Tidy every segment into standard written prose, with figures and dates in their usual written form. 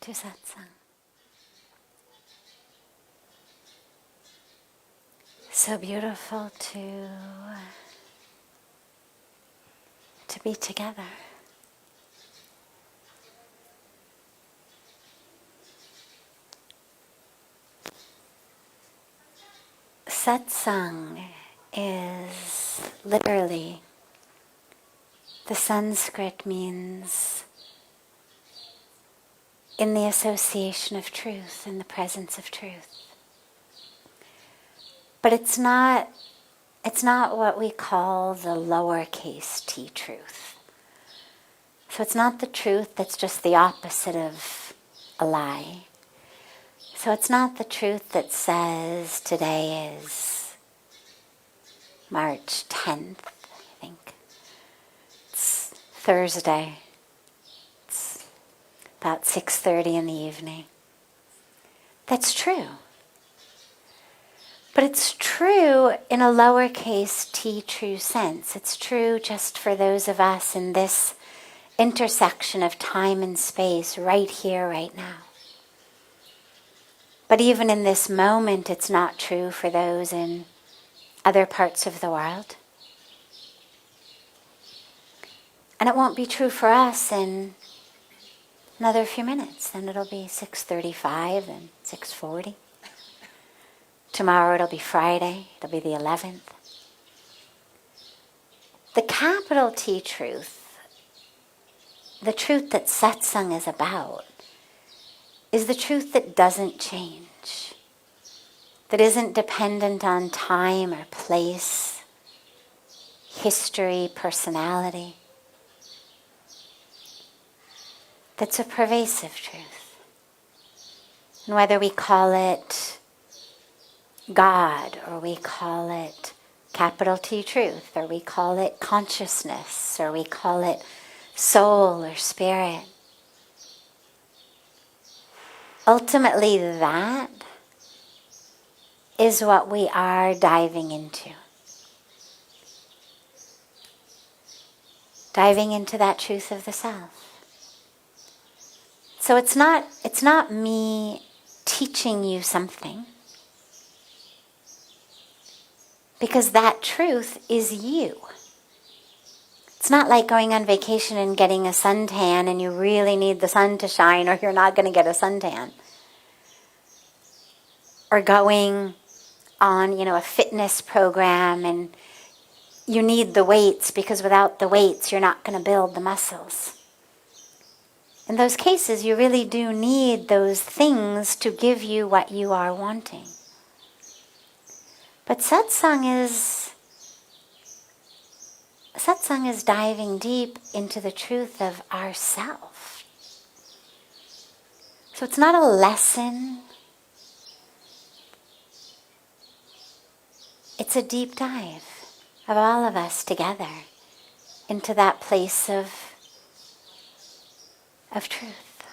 to Satsang. So beautiful to be together. Satsang is literally, the Sanskrit means in the association of truth, in the presence of truth. But it's not what we call the lowercase t truth. So it's not the truth that's just the opposite of a lie. So it's not the truth that says today is March 10th, I think. It's Thursday. It's about 6:30 in the evening. That's true. But it's true in a lowercase t true sense. It's true just for those of us in this intersection of time and space, right here, right now. But even in this moment, it's not true for those in other parts of the world. And it won't be true for us in another few minutes. Then it'll be 6:35, then 6:40. Tomorrow it'll be Friday, it'll be the 11th. The capital T truth, the truth that satsang is about, is the truth that doesn't change, that isn't dependent on time or place, history, personality. That's a pervasive truth. And whether we call it God, or we call it capital T truth, or we call it consciousness, or we call it soul or spirit, ultimately that is what we are diving into. Diving into that truth of the self. So it's not me teaching you something, because that truth is you. It's not like going on vacation and getting a suntan and you really need the sun to shine or you're not going to get a suntan. Or going on, a fitness program and you need the weights because without the weights you're not going to build the muscles. In those cases, you really do need those things to give you what you are wanting. But satsang is diving deep into the truth of ourself. So it's not a lesson. It's a deep dive of all of us together into that place of truth.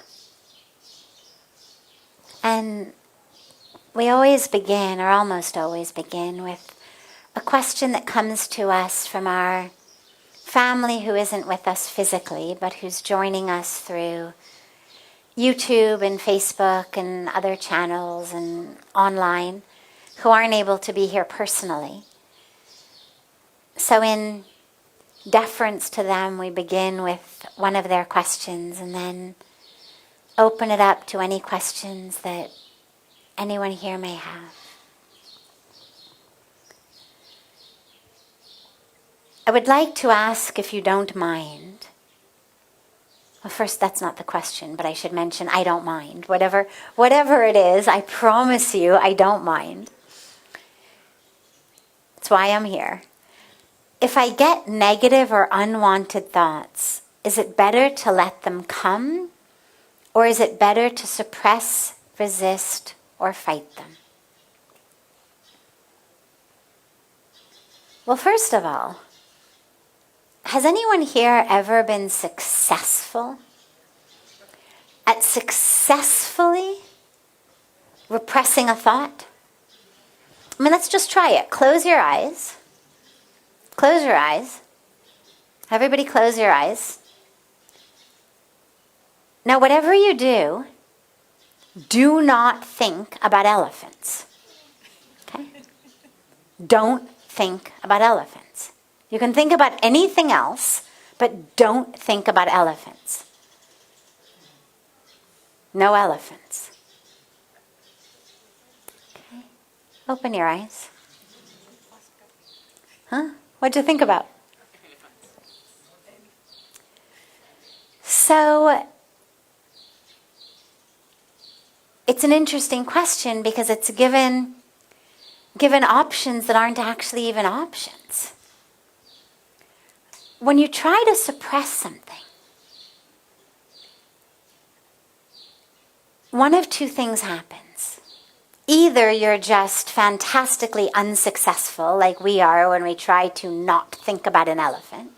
And we always begin, or almost always begin, with a question that comes to us from our family who isn't with us physically, but who's joining us through YouTube and Facebook and other channels and online, who aren't able to be here personally. So in deference to them, we begin with one of their questions and then open it up to any questions that anyone here may have. I would like to ask, if you don't mind. Well, first, that's not the question, but I should mention I don't mind. Whatever it is, I promise you I don't mind. That's why I'm here. If I get negative or unwanted thoughts, is it better to let them come, or is it better to suppress, resist, or fight them? Well, first of all, has anyone here ever been successful at successfully repressing a thought? I mean, let's just try it. Close your eyes. Close your eyes. Everybody close your eyes. Now, whatever you do, do not think about elephants. Okay? Don't think about elephants. You can think about anything else, but don't think about elephants. No elephants. Okay. Open your eyes. Huh? What'd you think about? So, it's an interesting question because it's given options that aren't actually even options. When you try to suppress something, one of two things happens. Either you're just fantastically unsuccessful, like we are when we try to not think about an elephant,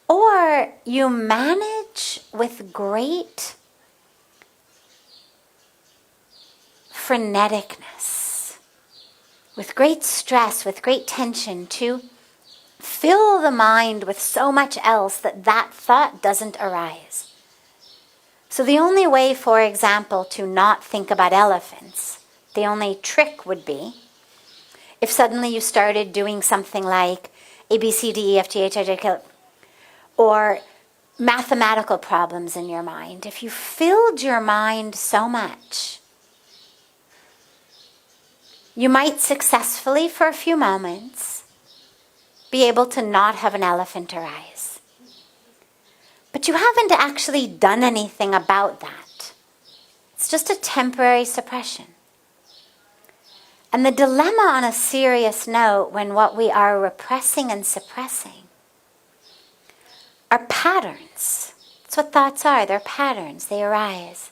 or you manage with great freneticness, with great stress, with great tension, to fill the mind with so much else that that thought doesn't arise. So the only way, for example, to not think about elephants, the only trick would be if suddenly you started doing something like A, B, C, D, E, F, G, H, I, J, K, or mathematical problems in your mind. If you filled your mind so much, you might successfully, for a few moments, be able to not have an elephant arise. But you haven't actually done anything about that. It's just a temporary suppression. And the dilemma on a serious note, when what we are repressing and suppressing are patterns. That's what thoughts are. They're patterns. They arise.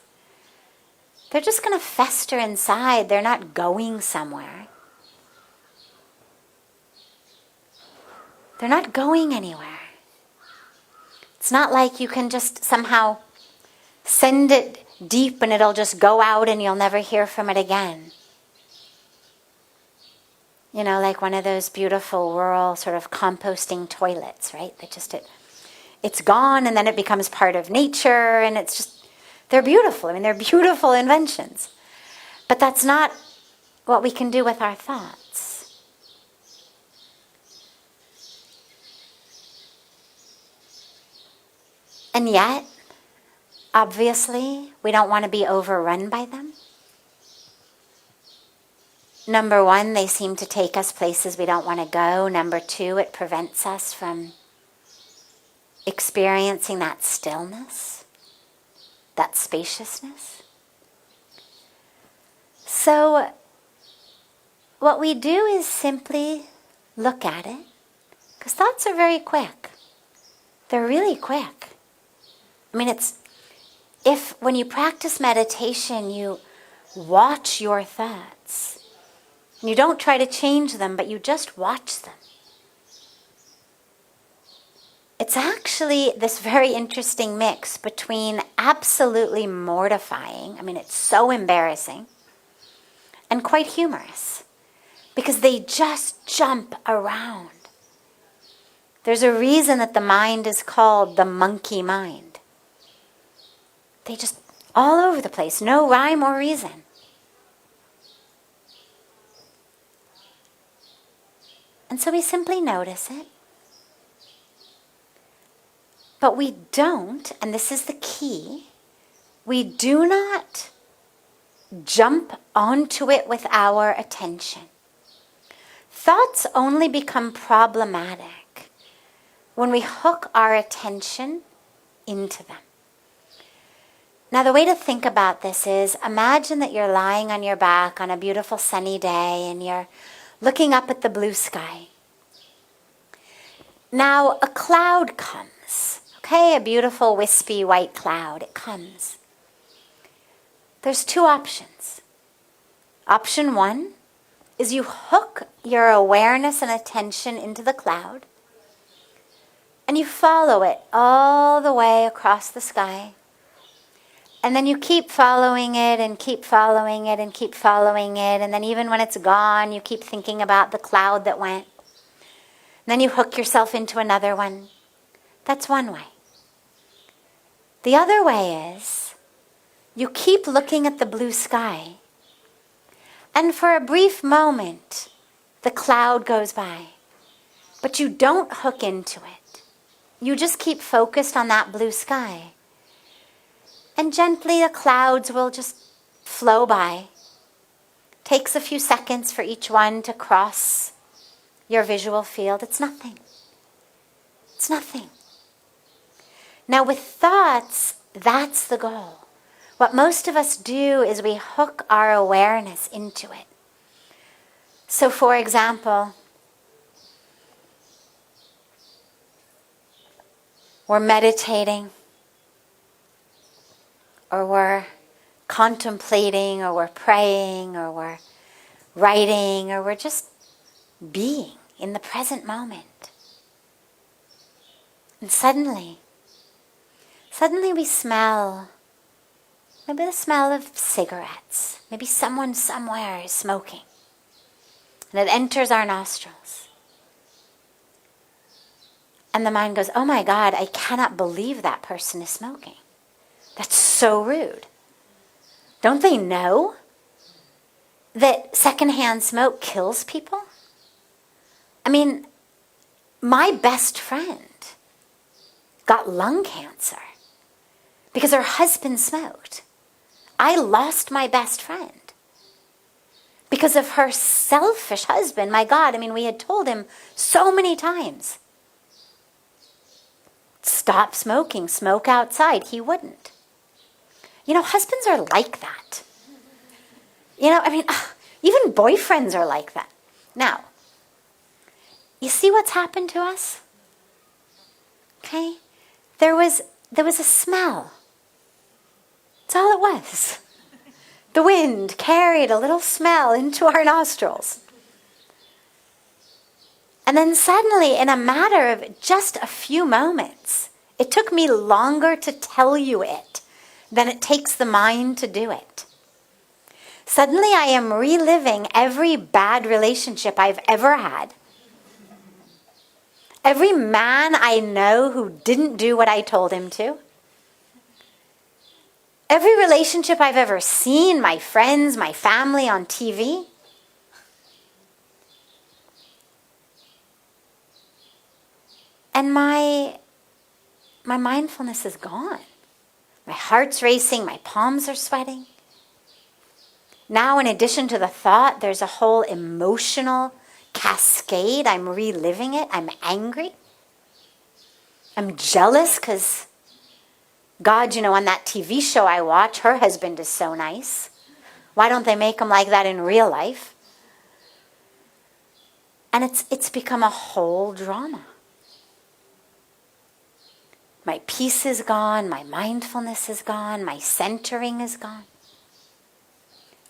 They're just going to fester inside. They're not going somewhere. They're not going anywhere. It's not like you can just somehow send it deep and it'll just go out and you'll never hear from it again. You know, like one of those beautiful rural sort of composting toilets, right? It's gone and then it becomes part of nature and it's just, they're beautiful. I mean, they're beautiful inventions. But that's not what we can do with our thoughts. And yet, obviously, we don't want to be overrun by them. Number one, they seem to take us places we don't want to go. Number two, it prevents us from experiencing that stillness, that spaciousness. So, what we do is simply look at it, because thoughts are very quick. They're really quick. I mean, if when you practice meditation, you watch your thoughts, and you don't try to change them, but you just watch them. It's actually this very interesting mix between absolutely mortifying, I mean, it's so embarrassing, and quite humorous, because they just jump around. There's a reason that the mind is called the monkey mind. They just, all over the place, no rhyme or reason. And so we simply notice it. But we don't, and this is the key, we do not jump onto it with our attention. Thoughts only become problematic when we hook our attention into them. Now, the way to think about this is, imagine that you're lying on your back on a beautiful sunny day and you're looking up at the blue sky. Now, a cloud comes. Okay, a beautiful wispy white cloud, it comes. There's two options. Option one is you hook your awareness and attention into the cloud and you follow it all the way across the sky. And then you keep following it and keep following it and keep following it. And then even when it's gone, you keep thinking about the cloud that went. And then you hook yourself into another one. That's one way. The other way is you keep looking at the blue sky. And for a brief moment, the cloud goes by. But you don't hook into it. You just keep focused on that blue sky. And gently the clouds will just flow by. Takes a few seconds for each one to cross your visual field. It's nothing. It's nothing. Now with thoughts, that's the goal. What most of us do is we hook our awareness into it. So for example, we're meditating, or we're contemplating, or we're praying, or we're writing, or we're just being in the present moment. And suddenly we smell, maybe the smell of cigarettes. Maybe someone somewhere is smoking. And it enters our nostrils. And the mind goes, oh my God, I cannot believe that person is smoking. That's so rude. Don't they know that secondhand smoke kills people? I mean, my best friend got lung cancer because her husband smoked. I lost my best friend because of her selfish husband. My God, I mean, we had told him so many times, stop smoking, smoke outside. He wouldn't. You know, husbands are like that. You know, I mean, even boyfriends are like that. Now, you see what's happened to us? Okay? There was a smell. That's all it was. The wind carried a little smell into our nostrils. And then suddenly, in a matter of just a few moments, it took me longer to tell you it than it takes the mind to do it. Suddenly I am reliving every bad relationship I've ever had. Every man I know who didn't do what I told him to. Every relationship I've ever seen, my friends, my family on TV. And my mindfulness is gone. My heart's racing, my palms are sweating. Now, in addition to the thought, there's a whole emotional cascade. I'm reliving it. I'm angry. I'm jealous because, God, you know, on that TV show I watch, her husband is so nice. Why don't they make him like that in real life? And it's become a whole drama. My peace is gone, my mindfulness is gone, my centering is gone.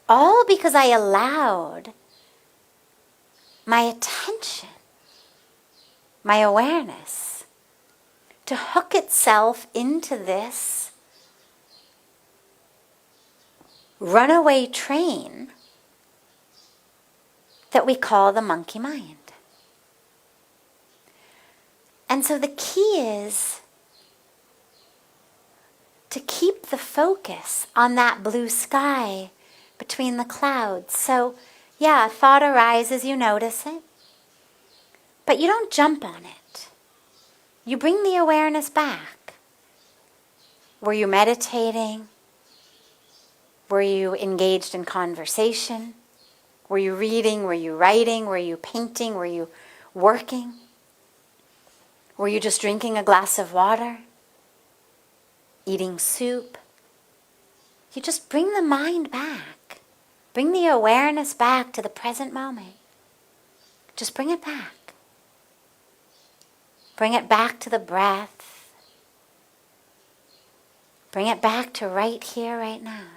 All because I allowed my attention, my awareness, to hook itself into this runaway train that we call the monkey mind. And so the key is to keep the focus on that blue sky between the clouds. So, yeah, a thought arises, you notice it, but you don't jump on it. You bring the awareness back. Were you meditating? Were you engaged in conversation? Were you reading? Were you writing? Were you painting? Were you working? Were you just drinking a glass of water? Eating soup? You just bring the mind back. Bring the awareness back to the present moment. Just bring it back. Bring it back to the breath. Bring it back to right here, right now.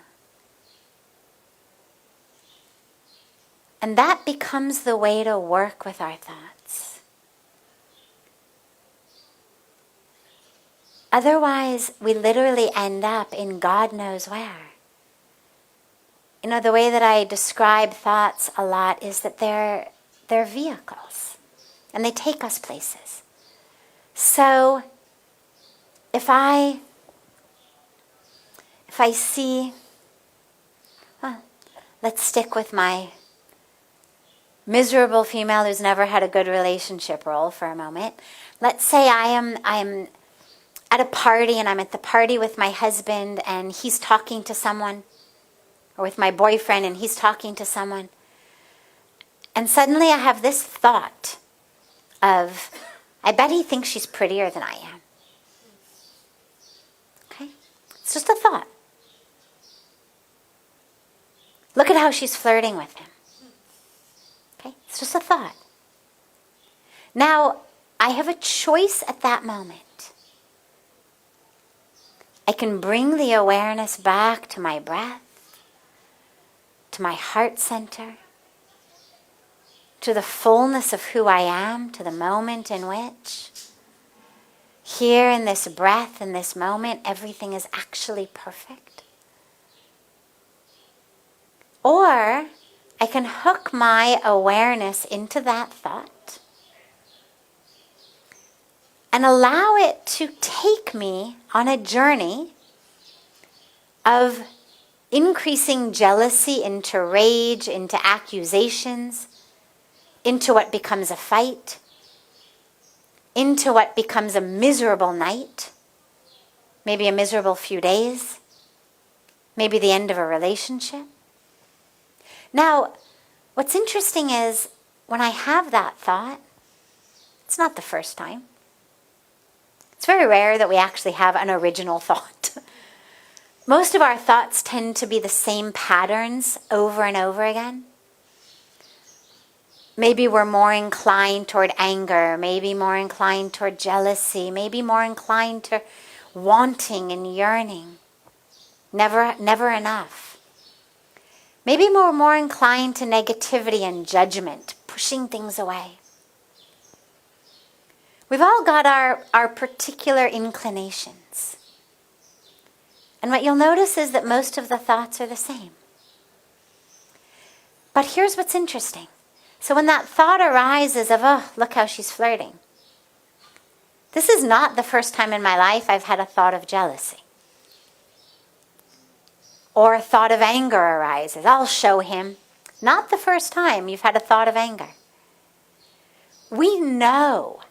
And that becomes the way to work with our thoughts. Otherwise, we literally end up in God knows where. You know, the way that I describe thoughts a lot is that they're vehicles, and they take us places. So, if I if I see, let's stick with my miserable female who's never had a good relationship role for a moment. Let's say I'm at a party and I'm at the party with my husband and he's talking to someone, or with my boyfriend and he's talking to someone. And suddenly I have this thought of, I bet he thinks she's prettier than I am. Okay? It's just a thought. Look at how she's flirting with him. Okay? It's just a thought. Now, I have a choice at that moment. I can bring the awareness back to my breath, to my heart center, to the fullness of who I am, to the moment in which, here in this breath, in this moment, everything is actually perfect. Or I can hook my awareness into that thought and allow it to take me on a journey of increasing jealousy into rage, into accusations, into what becomes a fight, into what becomes a miserable night, maybe a miserable few days, maybe the end of a relationship. Now, what's interesting is when I have that thought, it's not the first time. It's very rare that we actually have an original thought. Most of our thoughts tend to be the same patterns over and over again. Maybe we're more inclined toward anger, maybe more inclined toward jealousy, maybe more inclined to wanting and yearning. Never enough. Maybe we're more inclined to negativity and judgment, pushing things away. We've all got our particular inclinations. And what you'll notice is that most of the thoughts are the same. But here's what's interesting. So when that thought arises of, oh, look how she's flirting. This is not the first time in my life I've had a thought of jealousy. Or a thought of anger arises. I'll show him. Not the first time you've had a thought of anger. We know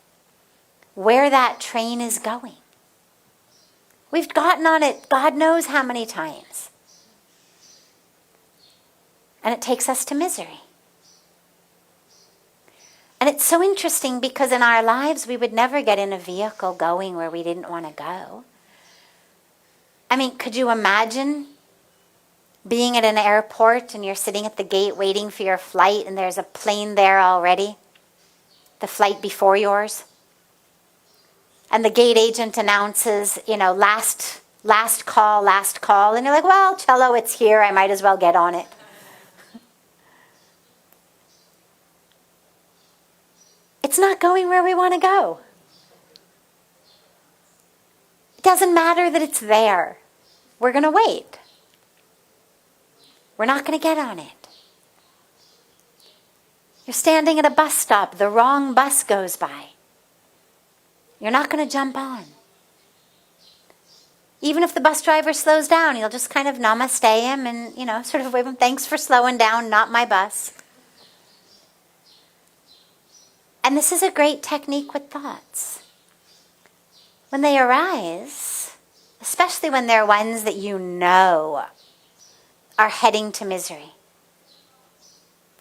where that train is going. We've gotten on it God knows how many times. And it takes us to misery. And it's so interesting because in our lives we would never get in a vehicle going where we didn't want to go. I mean, could you imagine being at an airport and you're sitting at the gate waiting for your flight and there's a plane there already, the flight before yours? And the gate agent announces, last call, and you're like, well, cello, it's here, I might as well get on it. It's not going where we want to go. It doesn't matter that it's there. We're going to wait. We're not going to get on it. You're standing at a bus stop, the wrong bus goes by. You're not going to jump on. Even if the bus driver slows down, you'll just kind of namaste him and, sort of wave him, thanks for slowing down, not my bus. And this is a great technique with thoughts. When they arise, especially when they're ones that you know are heading to misery.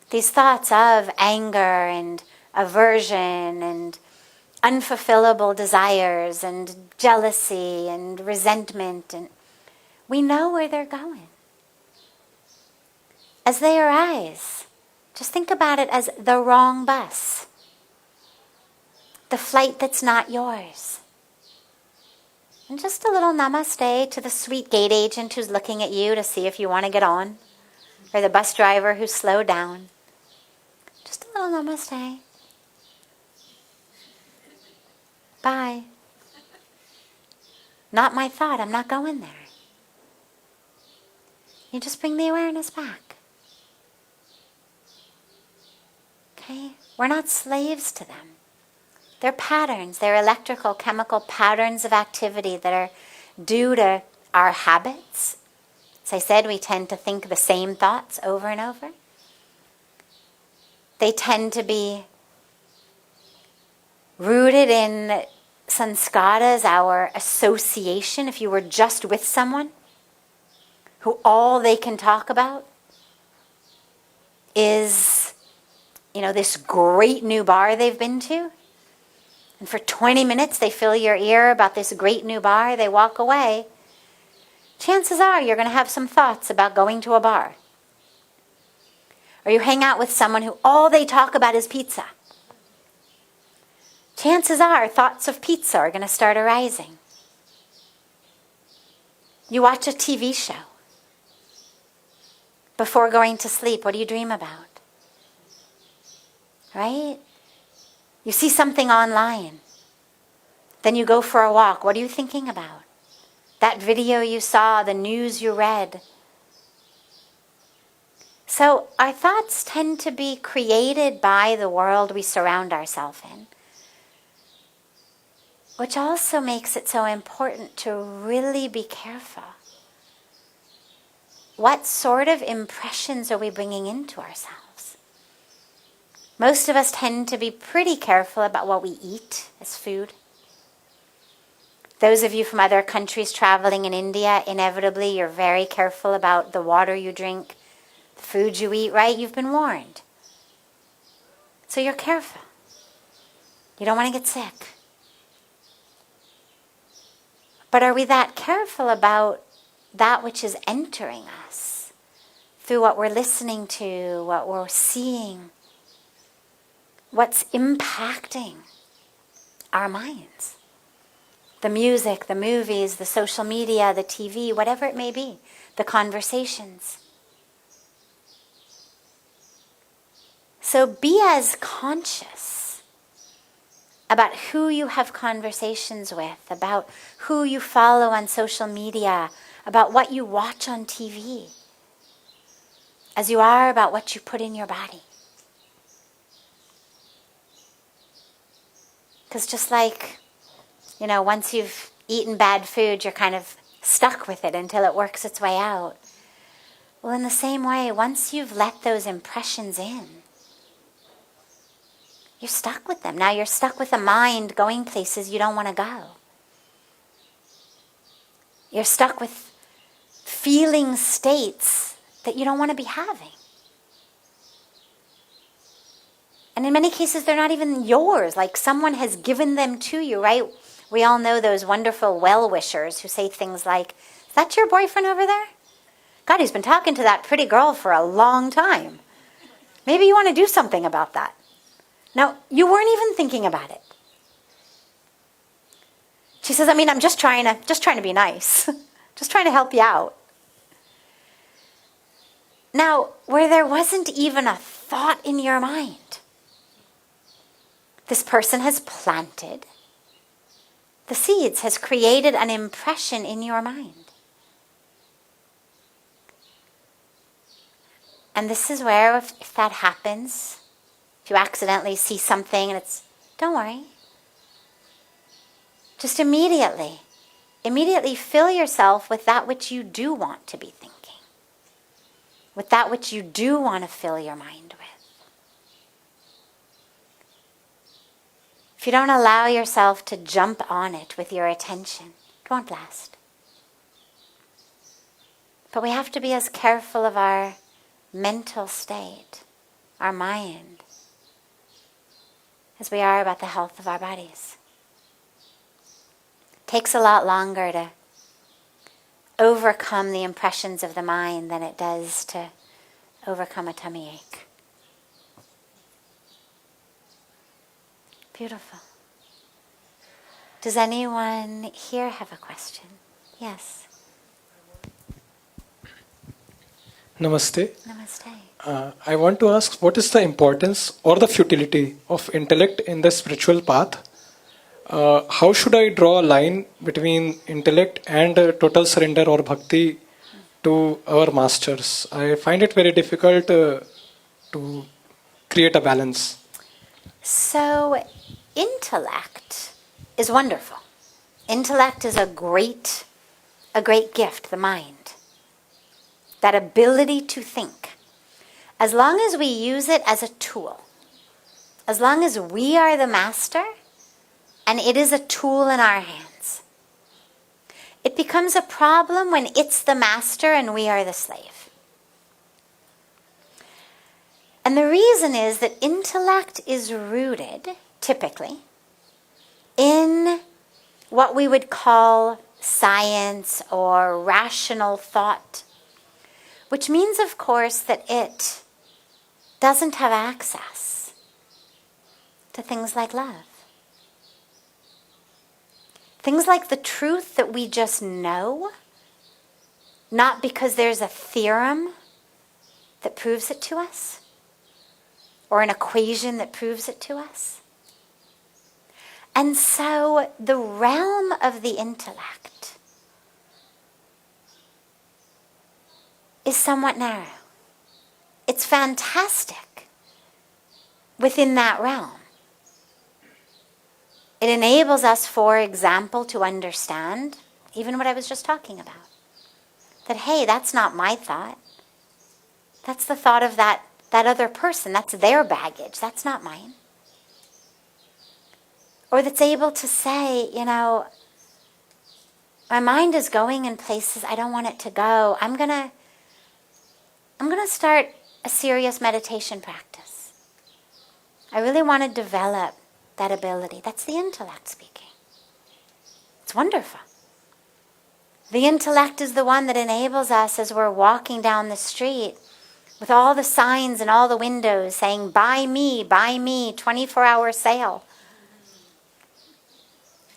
These thoughts of anger and aversion and unfulfillable desires and jealousy and resentment, and we know where they're going. As they arise, just think about it as the wrong bus. The flight that's not yours. And just a little namaste to the sweet gate agent who's looking at you to see if you want to get on, or the bus driver who's slowed down. Just a little namaste. Bye. Not my thought, I'm not going there. You just bring the awareness back. Okay? We're not slaves to them. They're patterns, they're electrical, chemical patterns of activity that are due to our habits, As I said, we tend to think the same thoughts over and over. They tend to be rooted in sanskaras, our association. If you were just with someone who all they can talk about is, this great new bar they've been to, and for 20 minutes they fill your ear about this great new bar, they walk away, chances are you're going to have some thoughts about going to a bar. Or you hang out with someone who all they talk about is pizza. Chances are thoughts of pizza are going to start arising. You watch a TV show. Before going to sleep, what do you dream about? Right? You see something online. Then you go for a walk. What are you thinking about? That video you saw, the news you read. So our thoughts tend to be created by the world we surround ourselves in, which also makes it so important to really be careful. What sort of impressions are we bringing into ourselves? Most of us tend to be pretty careful about what we eat as food. Those of you from other countries traveling in India, inevitably you're very careful about the water you drink, the food you eat, right? You've been warned. So you're careful. You don't want to get sick. But are we that careful about that which is entering us through what we're listening to, what we're seeing, what's impacting our minds? The music, the movies, the social media, the TV, whatever it may be, the conversations. So be as conscious about who you have conversations with, about who you follow on social media, about what you watch on TV, as you are about what you put in your body. Because just like, once you've eaten bad food, you're kind of stuck with it until it works its way out. Well, in the same way, once you've let those impressions in, you're stuck with them. Now you're stuck with a mind going places you don't want to go. You're stuck with feeling states that you don't want to be having. And in many cases, they're not even yours. Like someone has given them to you, right? We all know those wonderful well-wishers who say things like, "Is that your boyfriend over there? God, he's been talking to that pretty girl for a long time. Maybe you want to do something about that." Now, you weren't even thinking about it. She says, I'm just trying to be nice. Just trying to help you out. Now, where there wasn't even a thought in your mind, this person has planted the seeds, has created an impression in your mind. And this is where, if that happens, if you accidentally see something and don't worry. Just immediately fill yourself with that which you do want to be thinking, with that which you do want to fill your mind with. If you don't allow yourself to jump on it with your attention, it won't last. But we have to be as careful of our mental state, our mind, as we are about the health of our bodies. It takes a lot longer to overcome the impressions of the mind than it does to overcome a tummy ache. Beautiful. Does anyone here have a question? Yes. Namaste. Namaste. I want to ask, what is the importance or the futility of intellect in the spiritual path? How should I draw a line between intellect and total surrender or bhakti to our masters? I find it very difficult to create a balance. So, intellect is wonderful. Intellect is a great gift, the mind. that ability to think, as long as we use it as a tool, as long as we are the master and it is a tool in our hands, it becomes a problem when it's the master and we are the slave. And the reason is that intellect is rooted, typically, in what we would call science or rational thought, which means, of course, that it doesn't have access to things like love. Things like the truth that we just know, not because there's a theorem that proves it to us, or an equation that proves it to us. And so the realm of the intellect is somewhat narrow. It's fantastic within that realm. It enables us, for example, to understand even what I was just talking about. That, hey, that's not my thought. That's the thought of that other person. That's their baggage. That's not mine. Or that's able to say, my mind is going in places I don't want it to go. I'm gonna start a serious meditation practice. I really want to develop that ability. That's the intellect speaking. It's wonderful. The intellect is the one that enables us as we're walking down the street with all the signs and all the windows saying, buy me, 24-hour sale.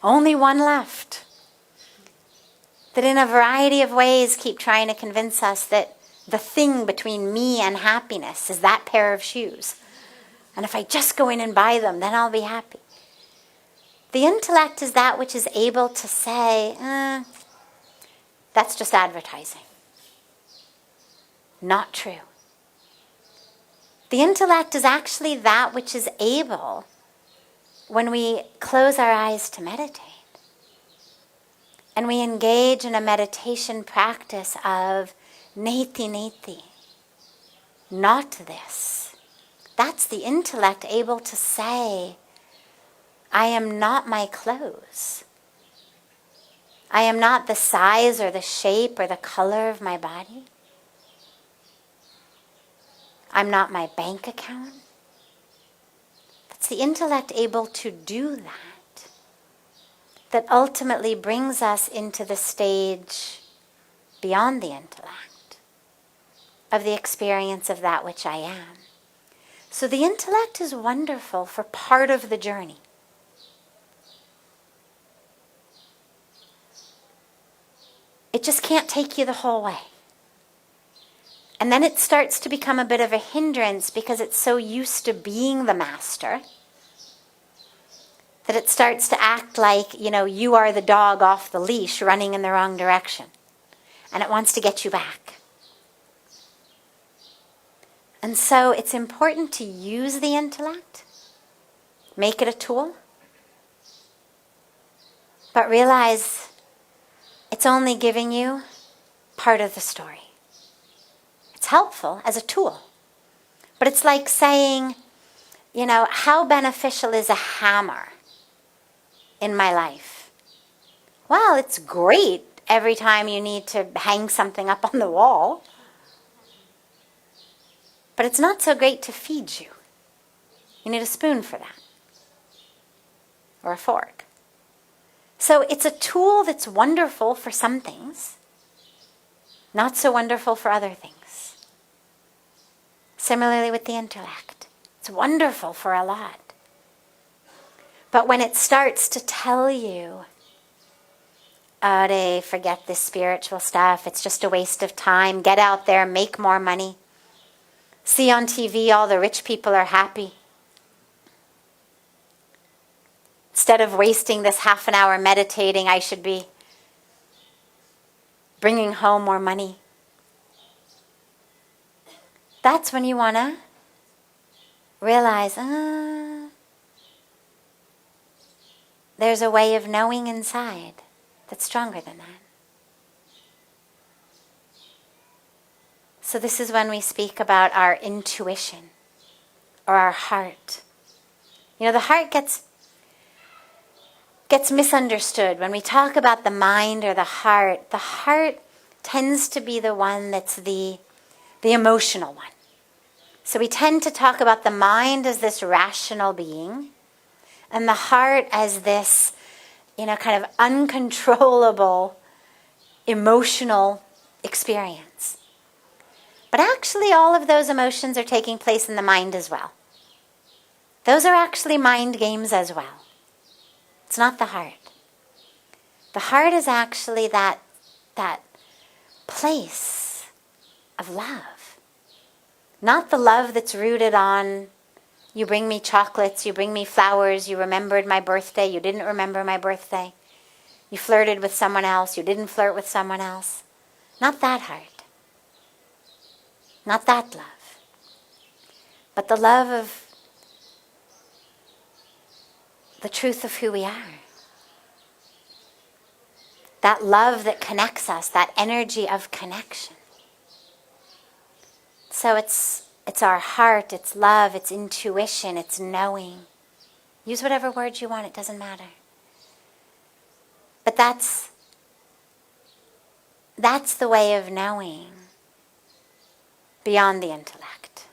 Only one left. That in a variety of ways keep trying to convince us that the thing between me and happiness is that pair of shoes. And if I just go in and buy them, then I'll be happy. The intellect is that which is able to say, that's just advertising. Not true. The intellect is actually that which is able, when we close our eyes to meditate, and we engage in a meditation practice of neti neti, not this. That's the intellect able to say, I am not my clothes. I am not the size or the shape or the color of my body. I'm not my bank account. That's the intellect able to do that. That ultimately brings us into the stage beyond the intellect, of the experience of that which I am. So the intellect is wonderful for part of the journey. It just can't take you the whole way. And then it starts to become a bit of a hindrance because it's so used to being the master that it starts to act like, you are the dog off the leash running in the wrong direction. And it wants to get you back. And so it's important to use the intellect, make it a tool, but realize it's only giving you part of the story. It's helpful as a tool. But it's like saying, how beneficial is a hammer in my life? Well, it's great every time you need to hang something up on the wall. But it's not so great to feed you. You need a spoon for that. Or a fork. So it's a tool that's wonderful for some things, not so wonderful for other things. Similarly with the intellect. It's wonderful for a lot. But when it starts to tell you, forget this spiritual stuff, it's just a waste of time, get out there, make more money. See on TV all the rich people are happy. Instead of wasting this half an hour meditating, I should be bringing home more money. That's when you want to realize, there's a way of knowing inside that's stronger than that. So this is when we speak about our intuition or our heart. You know, the heart gets misunderstood. When we talk about the mind or the heart tends to be the one that's the emotional one. So we tend to talk about the mind as this rational being and the heart as this, you know, kind of uncontrollable emotional experience. But actually all of those emotions are taking place in the mind as well. Those are actually mind games as well. It's not the heart. The heart is actually that place of love. Not the love that's rooted on, you bring me chocolates, you bring me flowers, you remembered my birthday, you didn't remember my birthday. You flirted with someone else, you didn't flirt with someone else. Not that heart. Not that love. But the love of the truth of who we are. That love that connects us, that energy of connection. So it's our heart, it's love, it's intuition, it's knowing. Use whatever word you want, it doesn't matter. But that's the way of knowing beyond the intellect.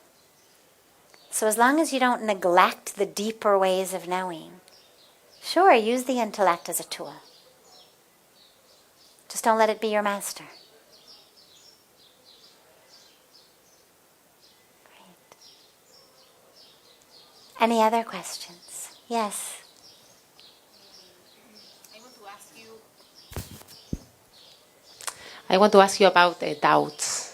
So as long as you don't neglect the deeper ways of knowing, sure, use the intellect as a tool. Just don't let it be your master. Great. Any other questions? Yes. I want to ask you about doubts.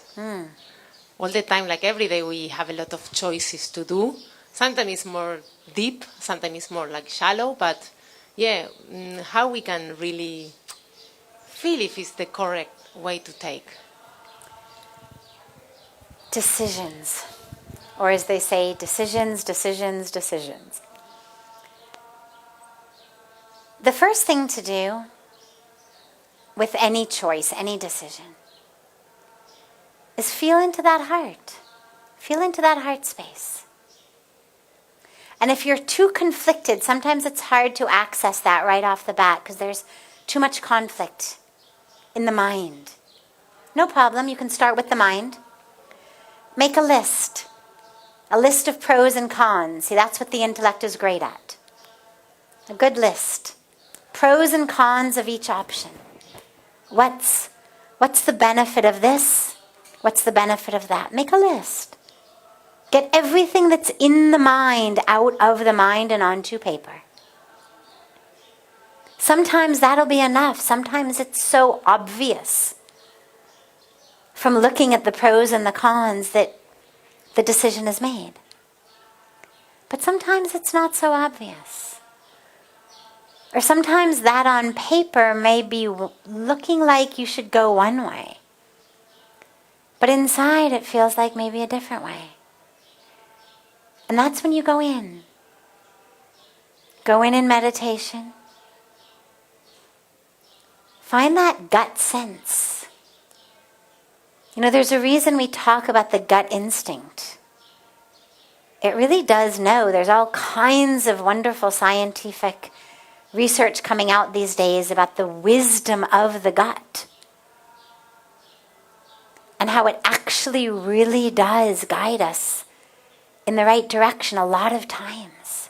All the time, like every day, we have a lot of choices to do. Sometimes it's more deep, sometimes it's more like shallow, but yeah, how we can really feel if it's the correct way to take. Decisions. Or as they say, decisions, decisions, decisions. The first thing to do with any choice, any decision, is feel into that heart. Feel into that heart space. And if you're too conflicted, sometimes it's hard to access that right off the bat because there's too much conflict in the mind. No problem, you can start with the mind. Make a list of pros and cons. See, that's what the intellect is great at. A good list. Pros and cons of each option. What's the benefit of this? What's the benefit of that? Make a list. Get everything that's in the mind out of the mind and onto paper. Sometimes that'll be enough. Sometimes it's so obvious from looking at the pros and the cons that the decision is made. But sometimes it's not so obvious. Or sometimes that on paper may be looking like you should go one way. But inside it feels like maybe a different way. And that's when you go in. Go in meditation. Find that gut sense. You know, there's a reason we talk about the gut instinct. It really does know. There's all kinds of wonderful scientific research coming out these days about the wisdom of the gut. And how it actually really does guide us in the right direction a lot of times.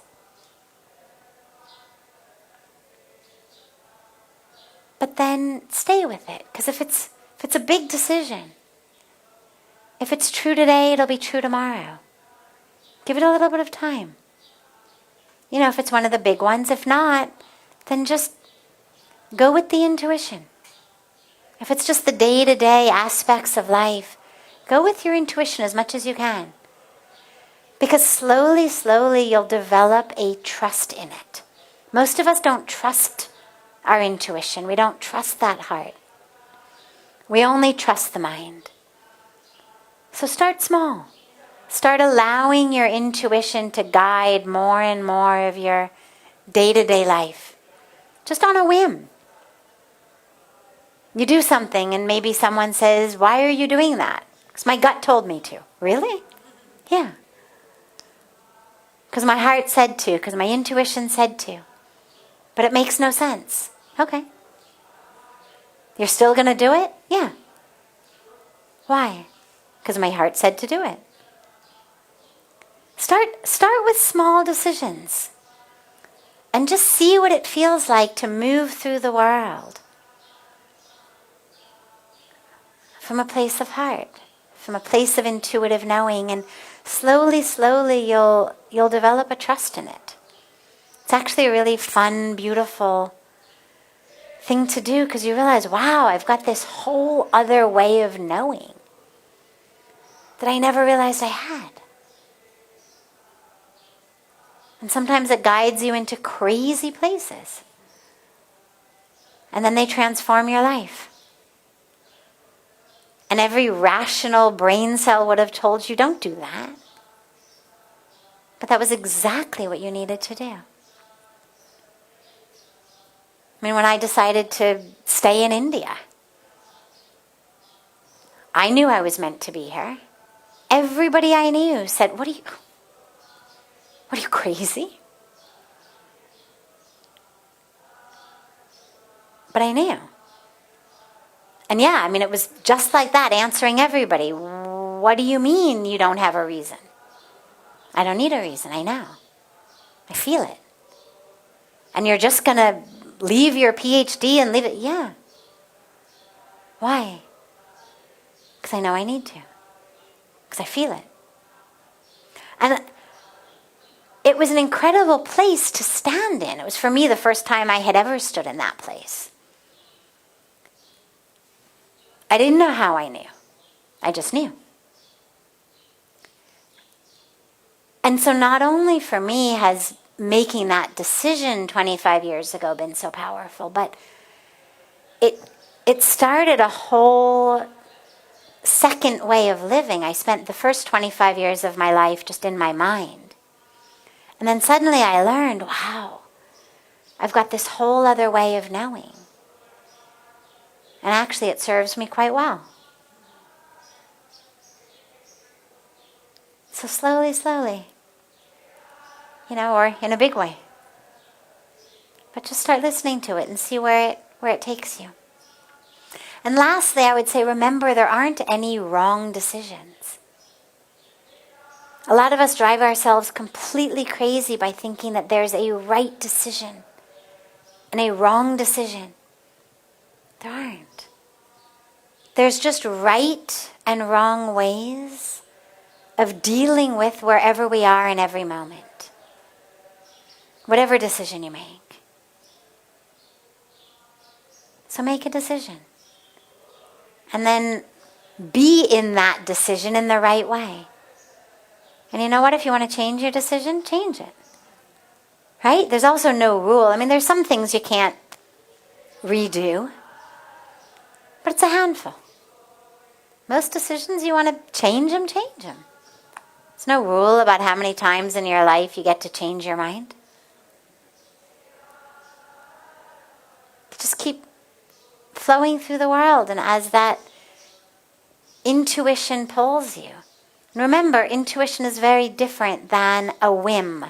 But then stay with it, because if it's a big decision, if it's true today, it'll be true tomorrow. Give it a little bit of time. You know, if it's one of the big ones, if not, then just go with the intuition. If it's just the day-to-day aspects of life, go with your intuition as much as you can. Because slowly, slowly you'll develop a trust in it. Most of us don't trust our intuition. We don't trust that heart. We only trust the mind. So start small. Start allowing your intuition to guide more and more of your day-to-day life. Just on a whim. You do something and maybe someone says, "Why are you doing that?" Because my gut told me to. Really? Yeah. Because my heart said to, because my intuition said to. But it makes no sense. Okay. You're still going to do it? Yeah. Why? Because my heart said to do it. Start with small decisions. And just see what it feels like to move through the world. From a place of heart. From a place of intuitive knowing. And slowly, slowly you'll develop a trust in it. It's actually a really fun, beautiful thing to do because you realize, wow, I've got this whole other way of knowing that I never realized I had. And sometimes it guides you into crazy places. And then they transform your life. And every rational brain cell would have told you, don't do that. But that was exactly what you needed to do. I mean, when I decided to stay in India, I knew I was meant to be here. Everybody I knew said, what are you crazy? But I knew. And yeah, I mean, it was just like that, answering everybody. What do you mean you don't have a reason? I don't need a reason, I know. I feel it. And you're just going to leave your PhD and leave it? Yeah. Why? Because I know I need to. Because I feel it. And it was an incredible place to stand in. It was for me the first time I had ever stood in that place. I didn't know how I knew. I just knew. And so not only for me has making that decision 25 years ago been so powerful, but it started a whole second way of living. I spent the first 25 years of my life just in my mind. And then suddenly I learned, wow, I've got this whole other way of knowing. And actually it serves me quite well. So slowly, slowly, or in a big way. But just start listening to it and see where it takes you. And lastly, I would say, remember, there aren't any wrong decisions. A lot of us drive ourselves completely crazy by thinking that there's a right decision and a wrong decision. There aren't. There's just right and wrong ways of dealing with wherever we are in every moment. Whatever decision you make. So make a decision. And then be in that decision in the right way. And you know what? If you want to change your decision, change it. Right? There's also no rule. I mean, there's some things you can't redo. But it's a handful. Most decisions, you want to change them, change them. There's no rule about how many times in your life you get to change your mind. Just keep flowing through the world, and as that intuition pulls you. And remember, intuition is very different than a whim.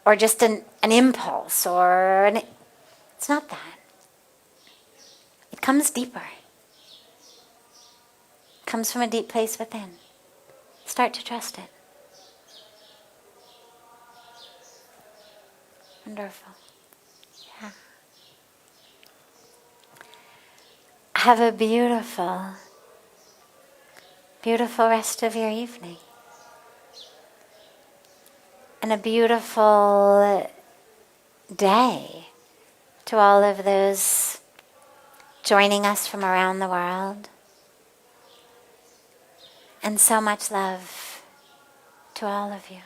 Or just an impulse, it's not that. It comes deeper. It comes from a deep place within. Start to trust it. Wonderful. Yeah. Have a beautiful, beautiful rest of your evening. And a beautiful day to all of those joining us from around the world. And so much love to all of you.